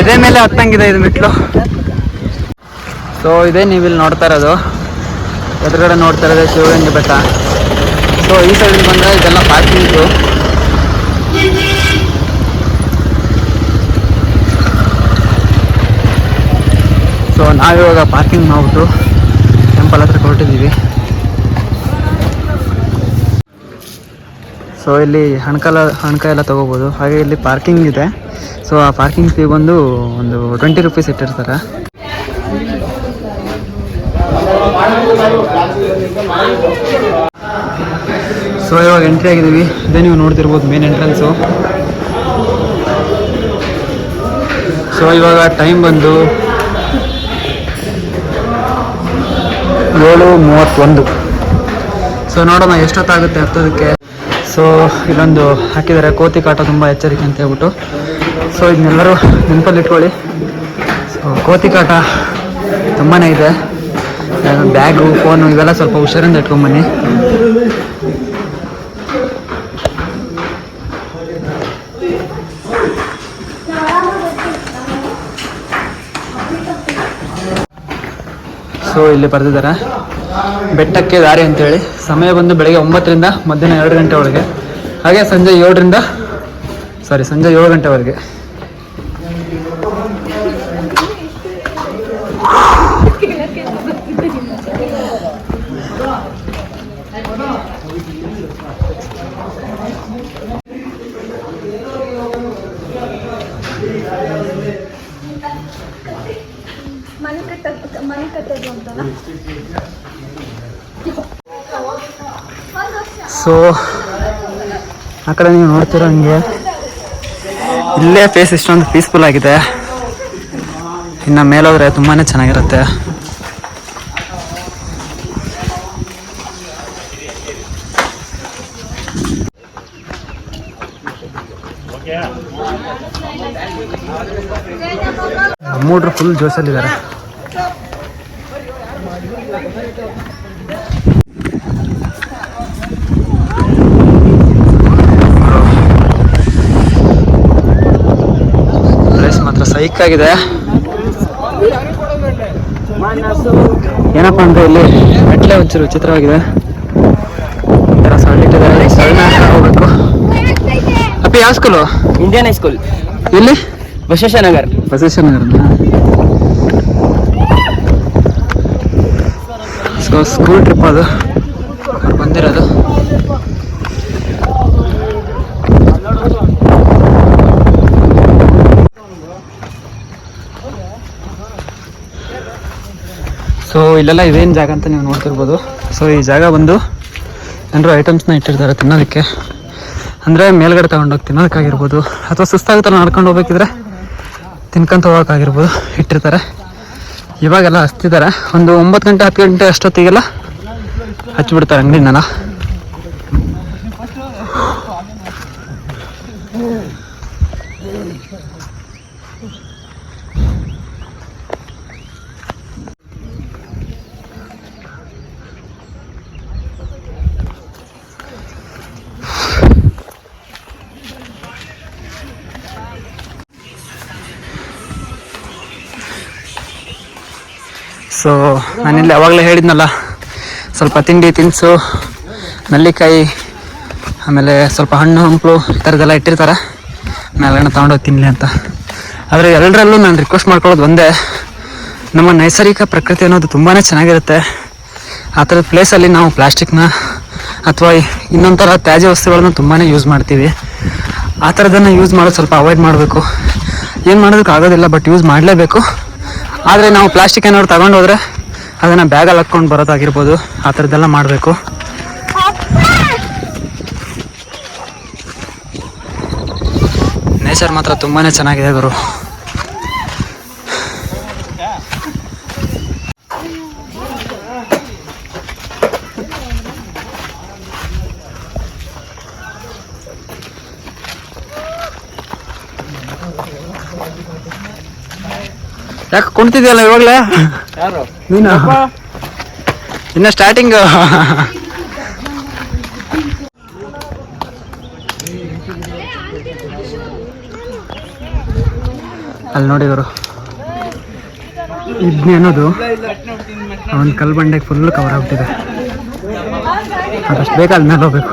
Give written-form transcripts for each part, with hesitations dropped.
ಎದೆ ಮೇಲೆ ಹತ್ತಂಗಿದೆ ಇದು ಮೆಟ್ಲು. ಸೊ ಇದೇ ನೀವಿಲ್ಲಿ ನೋಡ್ತಾ ಇರೋದು, ಎದುರುಗಡೆ ನೋಡ್ತಾ ಇರೋದು ಶಿವಗಂಗೆ ಬೆಟ್ಟ. ಸೊ ಈ ಸೈಡಿಗೆ ಬಂದರೆ ಇದೆಲ್ಲ ಪಾರ್ಕಿಂಗು. ಸೊ ನಾವಿವಾಗ ಪಾರ್ಕಿಂಗ್ ಮಾಡ್ಬಿಟ್ಟು ಟೆಂಪಲ್ ಹತ್ರ ಹೊರಟಿದ್ದೀವಿ. ಸೊ ಇಲ್ಲಿ ಹಣ್ಕಾಯಿ ಎಲ್ಲ ತೊಗೋಬೋದು. ಹಾಗೆ ಇಲ್ಲಿ ಪಾರ್ಕಿಂಗ್ ಇದೆ. ಸೊ ಆ ಪಾರ್ಕಿಂಗ್ ಫೀ ಬಂದು ಒಂದು 20 ರೂಪೀಸ್ ಇಟ್ಟಿರ್ತಾರೆ. ಸೊ ಇವಾಗ ಎಂಟ್ರಿ ಆಗಿದ್ದೀವಿ. ಇದೇ ನೀವು ನೋಡ್ತಿರ್ಬೋದು ಮೇನ್ ಎಂಟ್ರೆನ್ಸು. ಸೊ ಇವಾಗ ಟೈಮ್ ಬಂದು 7:31. ಸೊ ನೋಡೋಣ ಎಷ್ಟೊತ್ತಾಗುತ್ತೆ ಹತ್ತೋದಕ್ಕೆ. ಸೊ ಇಲ್ಲೊಂದು ಹಾಕಿದ್ದಾರೆ, ಕೋತಿ ಕಾಟ ತುಂಬ ಎಚ್ಚರಿಕೆ ಅಂತ ಹೇಳ್ಬಿಟ್ಟು. ಸೊ ಇದನ್ನೆಲ್ಲರೂ ನೆನಪಲ್ಲಿ ಇಟ್ಕೊಳ್ಳಿ. ಸೊ ಕೋತಿ ಕಾಟ ತುಂಬಾ ಇದೆ. ಬ್ಯಾಗು, ಫೋನು ಇವೆಲ್ಲ ಸ್ವಲ್ಪ ಹುಷಾರಿಂದ ಇಟ್ಕೊಂಬನ್ನಿ. ಸೊ ಇಲ್ಲಿ ಬರೆದಿದ್ದಾರೆ ಬೆಟ್ಟಕ್ಕೆ ದಾರಿ ಅಂತೇಳಿ. ಸಮಯ ಬಂದು ಬೆಳಗ್ಗೆ 9ರಿಂದ ಮಧ್ಯಾಹ್ನ 2 ಗಂಟೆ ಒಳಗೆ, ಹಾಗೆ ಸಂಜೆ 7 ಗಂಟೆವರೆಗೆ. ಸೊ ಆ ಕಡೆ ನೀವು ನೋಡ್ತಿರೋ ಹಂಗೆ ಇಲ್ಲೇ ಫೇಸ್ ಇಷ್ಟೊಂದು ಪೀಸ್ಫುಲ್ ಆಗಿದೆ. ಇನ್ನು ಮೇಲೋದ್ರೆ ತುಂಬಾ ಚೆನ್ನಾಗಿರುತ್ತೆ. ಮೂಡ್ರು ಫುಲ್ ಜೋಶಲ್ಲಿದ್ದಾರೆ. ಪ್ಲೇಸ್ ಮಾತ್ರ ಸೈಕ್ ಆಗಿದೆ. ಏನಪ್ಪಾ ಅಂದ್ರೆ ಇಲ್ಲಿ ಮೆಟ್ಲೆ ಒಂಚೂರು ವಿಚಿತ್ರವಾಗಿದೆ. ಈ ಥರ ಸಣ್ಣಿಟ್ಟಿದ್ದಾರೆ. ಸಣ್ಣ ಹೋಗ್ಬೇಕು. ಅಪ್ಪಿ ಯಾವ ಸ್ಕೂಲು? Indian high school. ಎಲ್ಲಿ? Basaveshwara Nagar. So school trip ಅದು ಬಂದಿರೋದು. ಸೊ ಇಲ್ಲೆಲ್ಲ ಇದೇನು ಜಾಗ ಅಂತ ನೀವು ನೋಡ್ತಿರ್ಬೋದು. ಸೊ ಈ ಜಾಗ ಬಂದು ಜನರು ಐಟಮ್ಸ್ನ ಇಟ್ಟಿರ್ತಾರೆ ತಿನ್ನೋದಕ್ಕೆ. ಅಂದರೆ ಮೇಲ್ಗಡೆ ತಗೊಂಡೋಗಿ ತಿನ್ನೋದಕ್ಕಾಗಿರ್ಬೋದು, ಅಥವಾ ಸುಸ್ತಾಗುತ್ತಲ್ಲ ನಡ್ಕೊಂಡು ಹೋಗ್ಬೇಕಿದ್ರೆ ತಿನ್ಕೊಂತ ಹೋಗೋಕ್ಕಾಗಿರ್ಬೋದು ಇಟ್ಟಿರ್ತಾರೆ. ಇವಾಗೆಲ್ಲ ಹಚ್ತಿದ್ದಾರೆ. ಒಂದು 9 ಗಂಟೆ 10 ಗಂಟೆ ಅಷ್ಟೊತ್ತಿಗೆಲ್ಲ ಹಚ್ಚಿಬಿಡ್ತಾರೆ ಅಂಗಡಿನೆಲ್ಲ. ಸೊ ನಾನಿಲ್ಲಿ ಯಾವಾಗಲೇ ಹೇಳಿದ್ನಲ್ಲ, ಸ್ವಲ್ಪ ತಿಂಡಿ ತಿನಿಸು, ನಲ್ಲಿಕಾಯಿ, ಆಮೇಲೆ ಸ್ವಲ್ಪ ಹಣ್ಣು ಹಂಪಲು ಈ ಥರದ್ದೆಲ್ಲ ಇಟ್ಟಿರ್ತಾರೆ ಮೇಲ್ಗಡೆ ತೊಗೊಂಡೋಗಿ ತಿನ್ನಲಿ ಅಂತ. ಆದರೆ ಎಲ್ಲರಲ್ಲೂ ನಾನು ರಿಕ್ವೆಸ್ಟ್ ಮಾಡ್ಕೊಳ್ಳೋದು ಒಂದೇ, ನಮ್ಮ ನೈಸರ್ಗಿಕ ಪ್ರಕೃತಿ ಅನ್ನೋದು ತುಂಬಾ ಚೆನ್ನಾಗಿರುತ್ತೆ. ಆ ಥರದ ಪ್ಲೇಸಲ್ಲಿ ನಾವು ಪ್ಲಾಸ್ಟಿಕ್ನ ಅಥವಾ ಇನ್ನೊಂಥರ ತ್ಯಾಜ್ಯ ವಸ್ತುಗಳನ್ನ ತುಂಬಾ ಯೂಸ್ ಮಾಡ್ತೀವಿ. ಆ ಥರದನ್ನು ಯೂಸ್ ಮಾಡೋದು ಸ್ವಲ್ಪ ಅವಾಯ್ಡ್ ಮಾಡಬೇಕು. ಏನು ಮಾಡೋದಕ್ಕೆ ಆಗೋದಿಲ್ಲ, ಬಟ್ ಯೂಸ್ ಮಾಡಲೇಬೇಕು. ಆದರೆ ನಾವು ಪ್ಲಾಸ್ಟಿಕ್ ಏನಾದ್ರು ತಗೊಂಡು ಹೋದರೆ ಅದನ್ನು ಬ್ಯಾಗಲ್ಲಿ ಹಾಕ್ಕೊಂಡು ಬರೋದಾಗಿರ್ಬೋದು, ಆ ಥರದ್ದೆಲ್ಲ ಮಾಡಬೇಕು. ನೇಚರ್ ಮಾತ್ರ ತುಂಬಾ ಚೆನ್ನಾಗಿದೆ ಗುರು. ಯಾಕೆ ಕುಣ್ತಿದ್ಯಲ್ಲ ಇವಾಗಲೇ? ಯಾರು ನೀನು? ಇನ್ನು ಸ್ಟಾರ್ಟಿಂಗ್. ಅಲ್ಲಿ ನೋಡಿ ಇವರು ಇಬ್ನಿ ಅನ್ನೋದು ಒಂದು ಕಲ್ಲು ಬಂಡೆಗೆ ಫುಲ್ ಕವರ್ ಆಗ್ಬಿಟ್ಟಿದೆ. ಅದಷ್ಟು ಬೇಗ ಅಲ್ಲಿ ಮೇಲೆ ಹೋಗ್ಬೇಕು.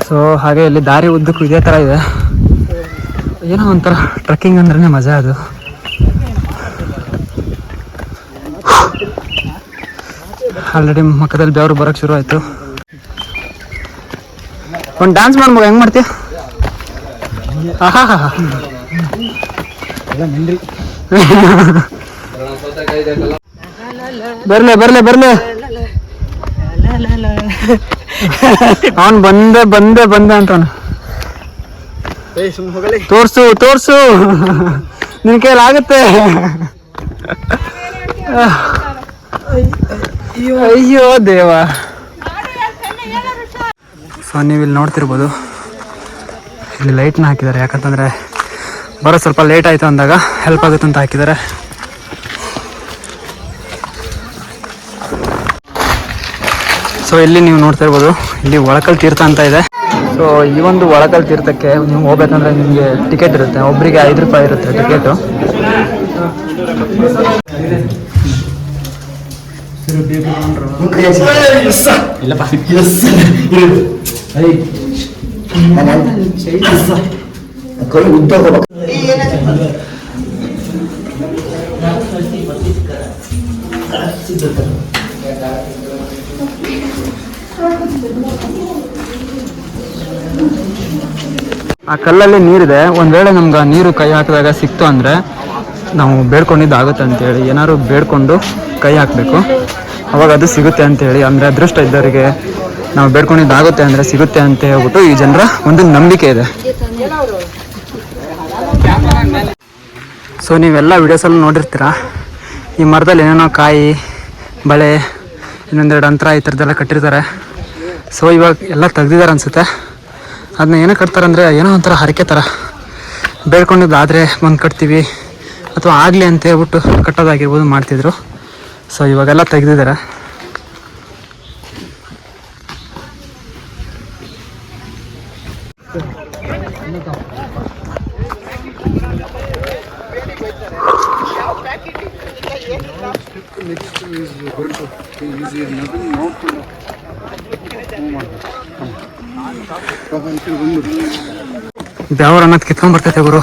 ಸೊ ಹಾಗೆ ಇಲ್ಲಿ ದಾರಿ ಉದ್ದಕ್ಕೂ ಇದೇ ಥರ ಇದೆ. ಏನೋ ಒಂಥರ ಟ್ರೆಕ್ಕಿಂಗ್ ಅಂದ್ರೆ ಮಜಾ ಅದು. ಆಲ್ರೆಡಿ ಮಕ್ಕದಲ್ಲಿ ಬೆವರು ಬರೋಕ್ಕೆ ಶುರು ಆಯಿತು. ಒಂದು ಡ್ಯಾನ್ಸ್ ಮಾಡ್ಬೇಕು, ಹೆಂಗೆ ಮಾಡ್ತೀಯ? ಬರ್ಲೆ ಬರ್ಲೆ ಬರ್ಲೆ ಅವನ್ ಬಂದೆ ಅಂತವನು. ತೋರ್ಸು ತೋರ್ಸು ನಿನ್ ಕೈಯಲ್ಲಿ ಆಗುತ್ತೆ. ಅಯ್ಯೋ ದೇವ. ಸೊ ನೀವು ಇಲ್ಲಿ ನೋಡ್ತಿರ್ಬೋದು, ಇಲ್ಲಿ ಲೈಟ್ನ ಹಾಕಿದ್ದಾರೆ. ಯಾಕಂತಂದರೆ ಬರೋ ಸ್ವಲ್ಪ ಲೇಟ್ ಆಯಿತು ಅಂದಾಗ ಹೆಲ್ಪ್ ಆಗುತ್ತೆ ಅಂತ ಹಾಕಿದ್ದಾರೆ. ಸೊ ಇಲ್ಲಿ ನೀವು ನೋಡ್ತಾ ಇರ್ಬೋದು, ಇಲ್ಲಿ ಒಳಕಲ್ ತೀರ್ಥ ಅಂತ ಇದೆ. ಸೊ ಈ ಒಂದು ಒಳಕಲ್ ತೀರ್ಥಕ್ಕೆ ನೀವು ಹೋಗ್ಬೇಕಂದ್ರೆ ನಿಮಗೆ ಟಿಕೆಟ್ ಇರುತ್ತೆ. ಒಬ್ಬರಿಗೆ 5 ರೂಪಾಯಿ ಇರುತ್ತೆ ಟಿಕೆಟು. ಆ ಕಲ್ಲಲ್ಲಿ ನೀರಿದೆ. ಒಂದ್ ವೇಳೆ ನಮ್ಗೆ ನೀರು ಕೈ ಹಾಕಿದಾಗ ಸಿಕ್ತು ಅಂದರೆ ನಾವು ಬೇಡ್ಕೊಂಡಿದ್ದು ಆಗುತ್ತೆ ಅಂತೇಳಿ, ಏನಾದ್ರು ಬೇಡ್ಕೊಂಡು ಕೈ ಹಾಕಬೇಕು, ಅವಾಗ ಅದು ಸಿಗುತ್ತೆ ಅಂತೇಳಿ. ಅಂದರೆ ಅದೃಷ್ಟ ಇದ್ದವರಿಗೆ ನಾವು ಬೇಡ್ಕೊಂಡಿದ್ದು ಆಗುತ್ತೆ ಅಂದರೆ ಸಿಗುತ್ತೆ ಅಂತ ಹೇಳ್ಬಿಟ್ಟು ಈ ಜನರ ಒಂದು ನಂಬಿಕೆ ಇದೆ. ಸೊ ನೀವೆಲ್ಲ ವಿಡಿಯೋಸಲ್ಲಿ ನೋಡಿರ್ತೀರ, ಈ ಮರದಲ್ಲಿ ಏನೇನೋ ಕಾಯಿ, ಬಳೆ, ಇನ್ನೊಂದೆರಡು ಅಂತರ ಈ ಥರದ್ದೆಲ್ಲ ಕಟ್ಟಿರ್ತಾರೆ. ಸೊ ಇವಾಗ ಎಲ್ಲ ತೆಗ್ದಿದ್ದಾರೆ ಅನಿಸುತ್ತೆ. ಅದನ್ನ ಏನೋ ಕಟ್ತಾರೆ ಅಂದರೆ ಏನೋ ಒಂಥರ ಹರಕೆ ಥರ, ಬೇಡ್ಕೊಂಡಿದ್ದಾದರೆ ಬಂದು ಕಟ್ತೀವಿ ಅಥವಾ ಆಗಲಿ ಅಂತ ಹೇಳ್ಬಿಟ್ಟು ಕಟ್ಟೋದಾಗಿರ್ಬೋದು ಮಾಡ್ತಿದ್ರು. ಸೊ ಇವಾಗೆಲ್ಲ ತೆಗ್ದಿದ್ದಾರೆ. ದೇವ್ರ ಅನ್ನೋದು ಕಿತ್ಕೊಂಡ್ ಬರ್ತೈತೆ ಗುರು.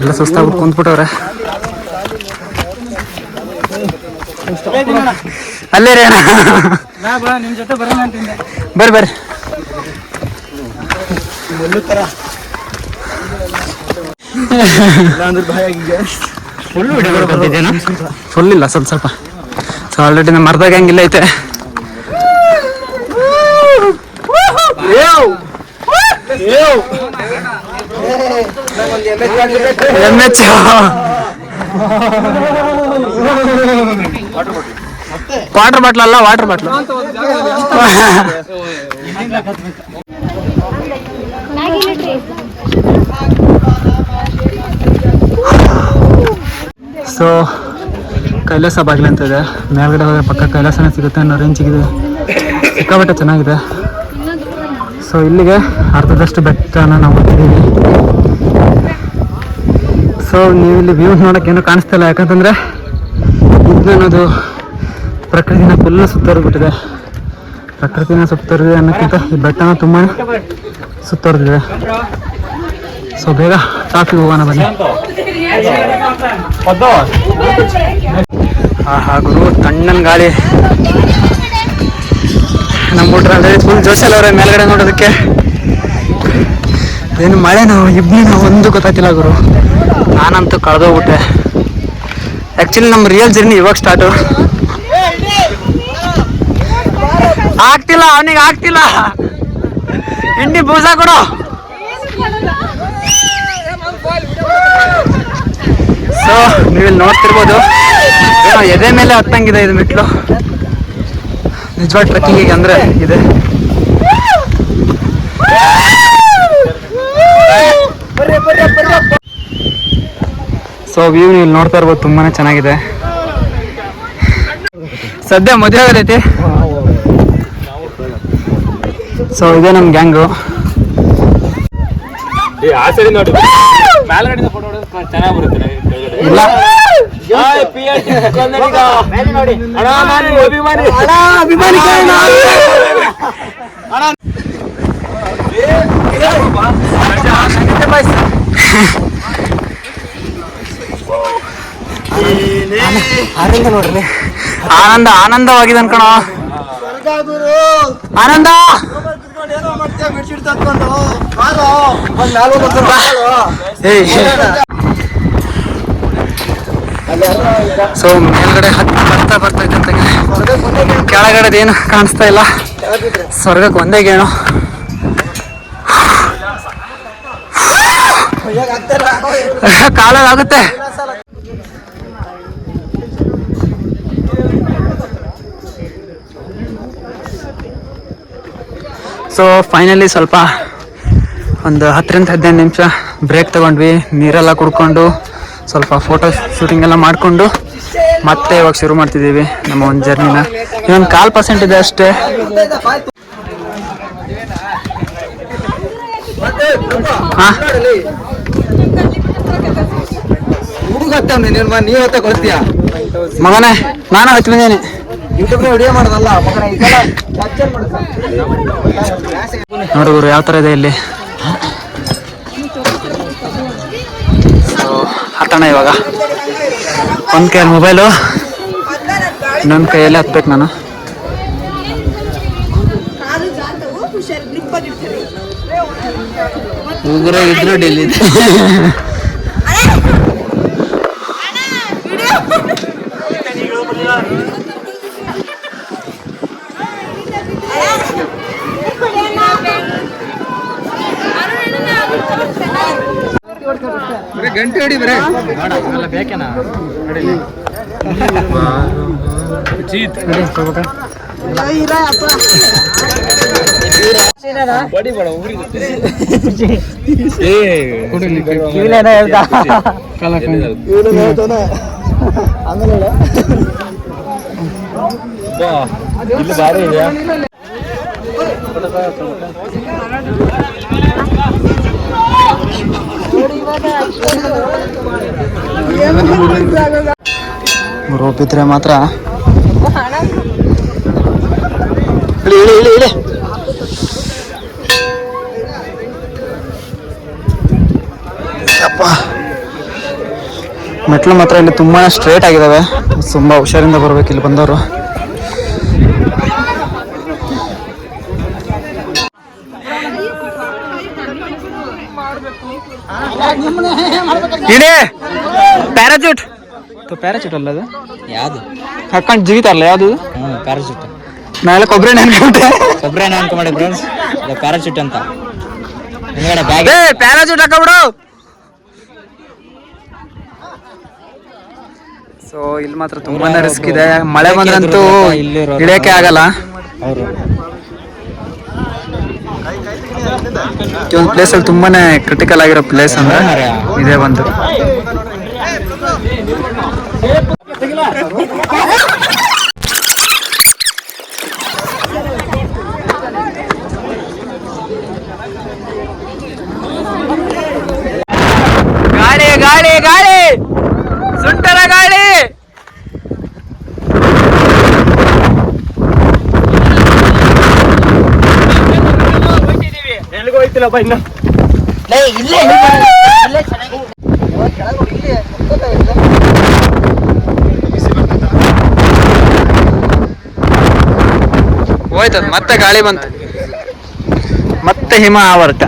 ಎಲ್ಲ ಸುಸ್ತಾಗ್ಬಿಟ್ಟು ಕುಂತ್ಬಿಟ್ಟವ್ರೆ. ಅಲ್ಲೇ ರೀ ಬರ್ರಿ ಬರ್ರಿ. ಫುಲ್ ಇಲ್ಲ, ಸ್ವಲ್ಪ ಸ್ವಲ್ಪ. ಸೊ ಆಲ್ರೆಡಿ ನಮ್ಮ ಮರದಾಗ ಹೆಂಗಿಲ್ಲ ಐತೆ. ವಾಟರ್ ಬಾಟ್ಲ್ ಅಲ್ಲ, ವಾಟರ್ ಬಾಟ್ಲ್. ಸೊ ಕೈಲಾಸ ಬಾಗಿಲು ಅಂತ ಇದೆ. ಮೇಲ್ಗಡೆ ಹೋದ್ರೆ ಪಕ್ಕ ಕೈಲಾಸನೇ ಸಿಗುತ್ತೆ ಅನ್ನೋ ರೇಂಜಿಗಿದೆ. ಸಿಕ್ಕಾಪಟ್ಟೆ ಚೆನ್ನಾಗಿದೆ. ಸೊ ಇಲ್ಲಿಗೆ ಅರ್ಧದಷ್ಟು ಬೆಟ್ಟನ ನಾವು ಹೋಗ್ತಿದ್ದೀವಿ. ಸೊ ನೀವು ಇಲ್ಲಿ ವ್ಯೂ ನೋಡೋಕೆ ಏನೂ ಕಾಣಿಸ್ತಿಲ್ಲ. ಯಾಕಂತಂದರೆ ಇದು ಅನ್ನೋದು ಪ್ರಕೃತಿನ ಫುಲ್ ಸುತ್ತೋರ್ಬಿಟ್ಟಿದೆ. ಪ್ರಕೃತಿನ ಸುತ್ತೋರಿದೆ ಅನ್ನೋಕ್ಕಿಂತ ಈ ಬೆಟ್ಟನ ತುಂಬ ಸುತ್ತೋರ್ದಿದೆ. ಸೊ ಬೇಗ ಟಾಪಿಗೆ ಹೋಗೋಣ ಬನ್ನಿ. ಗುರು ತಣ್ಣನ ಗಾಳಿ. ನಮ್ಮ ಹುಡ್ರಲ್ಲಿ ಫುಲ್ ಜೋಶಲ್ಲವ್ರೆ ಮೇಲ್ಗಡೆ ನೋಡೋದಕ್ಕೆ. ಏನು ಮಳೆನೋ ಇಬ್ನಿನೋ ಒಂದು ಗೊತ್ತಾಗ್ತಿಲ್ಲ ಗುರು. ನಾನಂತೂ ಕಳೆದೋಗ್ಬಿಟ್ಟೆ. ಆ್ಯಕ್ಚುಲಿ ನಮ್ಮ ರಿಯಲ್ ಜರ್ನಿ ಇವಾಗ ಸ್ಟಾರ್ಟು. ಆಗ್ತಿಲ್ಲ, ಅವನಿಗೆ ಆಗ್ತಿಲ್ಲ. ಹಿಂಡಿ ಬೂಸ ಕೊಡು. ಸೊ ನೀವಿಲ್ಲಿ ನೋಡ್ತಿರ್ಬೋದು, ಎದೆ ಮೇಲೆ ಹತ್ತಂಗಿದೆ ಇದು ಮೆಟ್ಲು. ನಿಜವಾದ ಟ್ರೆಕ್ಕಿಂಗಿಗೆ ಅಂದರೆ ಇದೆ. ಸೊ ವ್ಯೂ ನೀವು ನೋಡ್ತಾ ಇರ್ಬೋದು, ತುಂಬಾ ಚೆನ್ನಾಗಿದೆ. ಸೊ ಸದ್ಯ ಮದುವೆ ಆಗದೈತಿ. ಸೊ ಇದೇ ನಮ್ಮ ಗ್ಯಾಂಗು. ಇಲ್ಲ ನೋಡ್ರಿ, ಆನಂದವಾಗಿದೆ ಅನ್ಕಣೋ. ಆನಂದ ಸೊ ಮೇಲ್ಗಡೆ ಬರ್ತೈತೆ ಕೆಳಗಡೆ ಏನು ಕಾಣಿಸ್ತಾ ಇಲ್ಲ. ಸ್ವರ್ಗಕ್ಕೆ ಒಂದೇ ಗೇಣು. ಕಾಲಾಗುತ್ತೆ. ಸೊ ಫೈನಲಿ ಸ್ವಲ್ಪ ಒಂದು 10-15 ನಿಮಿಷ ಬ್ರೇಕ್ ತಗೊಂಡ್ವಿ. ನೀರೆಲ್ಲ ಕುಡ್ಕೊಂಡು ಸ್ವಲ್ಪ ಫೋಟೋ ಶೂಟಿಂಗ್ ಎಲ್ಲ ಮಾಡಿಕೊಂಡು ಮತ್ತೆ ಇವಾಗ ಶುರು ಮಾಡ್ತಿದ್ದೀವಿ ನಮ್ಮ ಒಂದು ಜರ್ನಿನ. ಇನ್ನೊಂದು 1/4% ಇದೆ ಅಷ್ಟೇ. ಹಾಂ ಮಗನೇ, ನಾನು ಹಚ್ಚಿ ಬಂದೇನೆ. ನೋಡಿ ಗುರು ಯಾವ ಥರ ಇದೆ ಇಲ್ಲಿ. ಹತ್ತಣ ಇವಾಗ. ಒಂದು ಕೈಯಲ್ಲಿ ಮೊಬೈಲು, ಇನ್ನೊಂದು ಕೈಯಲ್ಲಿ ಹತ್ಬೇಕು ನಾನು. ಉಗ್ರ ಇದ್ರು ಡೆಲ್ಲಿ. ಗಂಟೆ ಹೊಡಿ ಬರೇ ಬೇಕೇನಾ? ಬಾರಿ ಇದೆಯಾ? ರೋಪ್ ಇದ್ರೆ ಮಾತ್ರ ಇಳಿ. ಅಪ್ಪ ಮೆಟ್ಲು ಮಾತ್ರ ಇಲ್ಲಿ ತುಂಬಾ ಸ್ಟ್ರೇಟ್ ಆಗಿದಾವೆ. ತುಂಬಾ ಹುಷಾರಿಂದ ಬರ್ಬೇಕು ಇಲ್ಲಿ ಬಂದವರು. ಇಡೇ ಪ್ಯಾರಾಚೂಟ್ ಪ್ಯಾರಾಚೂಟ್ ಅಲ್ಲ ಅದು, ಯಾವುದು ಹಾಕೊಂಡು ಜಿಗಿತಾರಲ್ಲ ಯಾವುದು? ಪ್ಯಾರಾಚೂಟ್. ನಾಳೆ ಕೊಬ್ಬರಿ ಅನ್ಕೊಂಡೆ ಫ್ರೆಂಡ್ಸ್, ಪ್ಯಾರಾಚೂಟ್ ಅಂತ. ಪ್ಯಾರಾಚೂಟ್ ಹಾಕೋಬಿಡು. ಸೊ ಇಲ್ಲಿ ಮಾತ್ರ ತುಂಬಾನೇ ರಿಸ್ಕ್ ಇದೆ. ಮಳೆ ಬಂದ್ರಂತೂ ಇಳಿಯಕ್ಕೆ ಆಗಲ್ಲ. ಈ ಒಂದು ಪ್ಲೇಸ್ ಅಲ್ಲಿ ತುಂಬಾನೇ ಕ್ರಿಟಿಕಲ್ ಆಗಿರೋ ಪ್ಲೇಸ್ ಅಂದ್ರೆ ಇದೇ ಒಂದು. ಗಾಳಿ ಗಾಳಿ ಗಾಳಿ, ಸುಂಟರ ಗಾಳಿ. ಎಲ್ಲಿಗೆ ಹೋಯ್ತಿಲ್ಲಪ್ಪ ಇನ್ನು. ಹೋಯ್ತದ ಮತ್ತೆ ಗಾಳಿ ಬಂತು, ಮತ್ತೆ ಹಿಮ ಆವರ್ತ.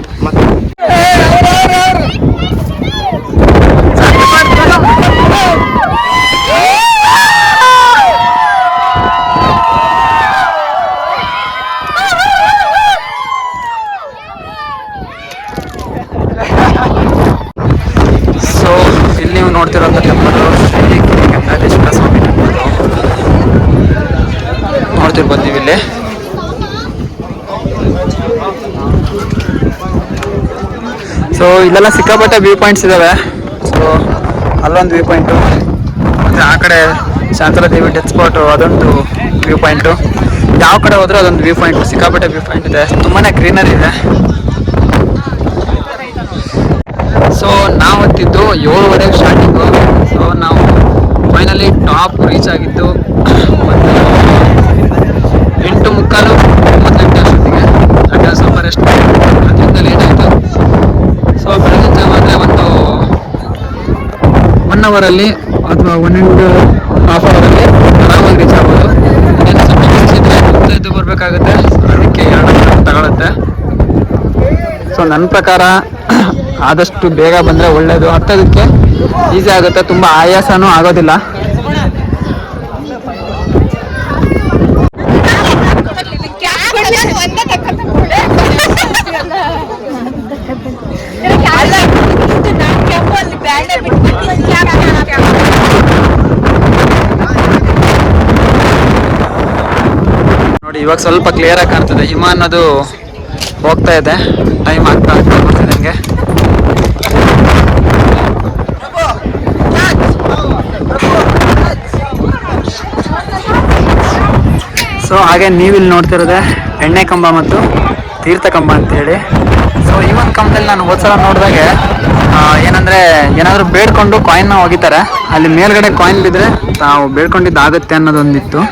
ಸೊ ಇಲ್ಲಿ ನೀವು ನೋಡ್ತಿರೋಂಥ ಟೆಂಪಲ್ ಶ್ರೀ ಗಂಗಾಧೇಶ್ವರ ಸ್ವಾಮಿ ಟೆಂಪಲ್ ನೋಡ್ತಿರ್ಬೋದು ನೀವು ಇಲ್ಲಿ. ಸೊ ಇಲ್ಲೆಲ್ಲ ಸಿಕ್ಕಾಪಟ್ಟೆ ವ್ಯೂ ಪಾಯಿಂಟ್ಸ್ ಇದ್ದಾವೆ. ಸೊ ಅಲ್ಲೊಂದು ವ್ಯೂ ಪಾಯಿಂಟು, ಮತ್ತು ಆ ಕಡೆ ಶಾಂತಲಾ ದೇವಿ ಡೆತ್ ಸ್ಪಾಟು ಅದೊಂದು ವ್ಯೂ ಪಾಯಿಂಟು. ಯಾವ ಕಡೆ ಹೋದ್ರೂ ಅದೊಂದು ವ್ಯೂ ಪಾಯಿಂಟ್, ಸಿಕ್ಕಾಪಟ್ಟೆ ವ್ಯೂ ಪಾಯಿಂಟ್ ಇದೆ, ತುಂಬಾ ಗ್ರೀನರಿ ಇದೆ. ಸೊ ನಾವು ಹೊತ್ತಿದ್ದು 7:30 ಸ್ಟಾರ್ಟಿಂಗು. ಸೊ ನಾವು ಫೈನಲಿ ಟಾಪ್ ರೀಚ್ ಆಗಿದ್ದು ಒಂದು 8:45 9 ಅಷ್ಟೊತ್ತಿಗೆ. ಹಾಗೆ ಸ್ವಲ್ಪ ರೆಸ್ಟ್ ಅದರಿಂದ ಲೇಟ್ ಆಯಿತು. ಸೊ ಬೆಳಗಿನ ಜಾವ ಅಂದರೆ ಒಂದು 1 ಅವರಲ್ಲಿ ಅಥವಾ 1.5 ಅವರಲ್ಲಿ ಆರಾಮಾಗಿ ರೀಚ್ ಆಗ್ಬೋದು. ಏನು ಸ್ವಲ್ಪ ಬಿಸಿದ್ರೆ ಎದ್ದು ಬರಬೇಕಾಗುತ್ತೆ, ಅದಕ್ಕೆ 2 ಅವರ್ ತಗೊಳುತ್ತೆ. ಸೊ ನನ್ನ ಪ್ರಕಾರ ಆದಷ್ಟು ಬೇಗ ಬಂದರೆ ಒಳ್ಳೆಯದು. ಹತ್ತೋದಕ್ಕೆ ಈಸಿ ಆಗುತ್ತೆ, ತುಂಬ ಆಯಾಸನೂ ಆಗೋದಿಲ್ಲ. ನೋಡಿ ಇವಾಗ ಸ್ವಲ್ಪ ಕ್ಲಿಯರ್ ಆಗಿ ಕಾಣ್ತದೆ. ಹಿಮ ಅನ್ನೋದು ಹೋಗ್ತಾ ಇದೆ, ಟೈಮ್ ಆಗ್ತಾ ಬರ್ತಿದೆ ಹಂಗೆ. ಸೊ ಹಾಗೆ ನೀವಿಲ್ಲಿ ನೋಡ್ತಿರೋದೆ ಎಣ್ಣೆ ಕಂಬ ಮತ್ತು ತೀರ್ಥ ಕಂಬ ಅಂತ ಹೇಳಿ. ಸೊ ಈ ಒಂದು ಕಂಬದಲ್ಲಿ ನಾನು ಹೋದ್ಸಲ ನೋಡಿದಾಗೆ ಏನಂದರೆ ಏನಾದರೂ ಬೇಡ್ಕೊಂಡು ಕಾಯಿನ್ನ ಒಗಿತಾರೆ, ಅಲ್ಲಿ ಮೇಲ್ಗಡೆ ಕಾಯಿನ್ ಬಿದ್ದರೆ ನಾವು ಬೇಡ್ಕೊಂಡಿದ್ದಾಗುತ್ತೆ ಅನ್ನೋದೊಂದಿತ್ತು.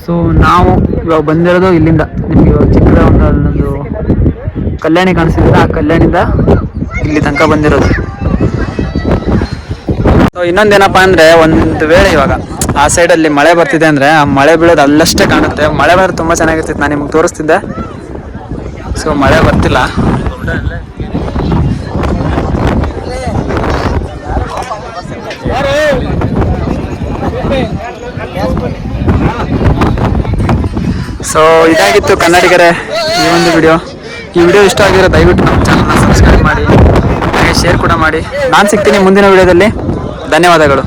ಸೊ ನಾವು ಇವಾಗ ಬಂದಿರೋದು ಇಲ್ಲಿಂದ. ನಿಮ್ಗೆ ಇವಾಗ ಚಿಕ್ಕದ ಅಲ್ಲೊಂದು ಕಲ್ಯಾಣಿ ಕಾಣಿಸ್ತಿದ್ರೆ ಆ ಕಲ್ಯಾಣಿಂದ ಇಲ್ಲಿ ತನಕ ಬಂದಿರೋದು. ಸೊ ಇನ್ನೊಂದೇನಪ್ಪ ಅಂದರೆ, ಒಂದು ವೇಳೆ ಇವಾಗ ಆ ಸೈಡಲ್ಲಿ ಮಳೆ ಬರ್ತಿದೆ ಅಂದರೆ ಆ ಮಳೆ ಬೀಳೋದು ಅಲ್ಲಷ್ಟೇ ಕಾಣುತ್ತೆ. ಮಳೆ ಬಂದರೆ ತುಂಬ ಚೆನ್ನಾಗಿರ್ತಿತ್ತು, ನಾನು ನಿಮ್ಗೆ ತೋರಿಸ್ತಿದ್ದೆ. ಸೊ ಮಳೆ ಬರ್ತಿಲ್ಲ. ಸೊ ಇದಾಗಿತ್ತು ಕನ್ನಡಿಗರೇ ಈ ಒಂದು ವಿಡಿಯೋ. ಈ ವಿಡಿಯೋ ಇಷ್ಟ ಆಗಿರೋ ದಯವಿಟ್ಟು ನಮ್ಮ ಚಾನಲ್ನ ಸಬ್ಸ್ಕ್ರೈಬ್ ಮಾಡಿ, ಹಾಗೆ ಶೇರ್ ಕೂಡ ಮಾಡಿ. ನಾನು ಸಿಗ್ತೀನಿ ಮುಂದಿನ ವಿಡಿಯೋದಲ್ಲಿ. ಧನ್ಯವಾದಗಳು.